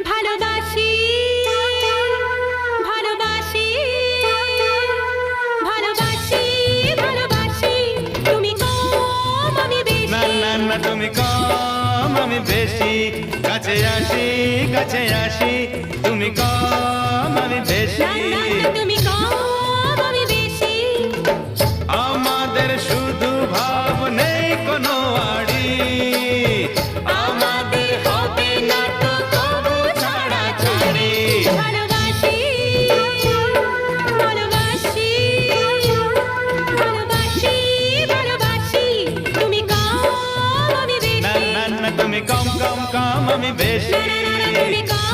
ভালোবাসি ভালোবাসি ভালোবাসি ভালোবাসি, তুমি কম আমি বেশি। না না না তুমি কম আমি বেশি, কাছে আসি কাছে আসি, তুমি কম আমি বেশি। না না না তুমি কম আমি বেশি। আমাদের শুধু ভাব নেই কোনো আড়ি, আমাদের হবে না তো কবু ছাড়াছাড়ি। ভালোবাসি ভালোবাসি ভালোবাসি ভালোবাসি, তুমি কম আমি বেশি। না না না তুমি কম কম কম আমি বেশি। না না না তুমি কম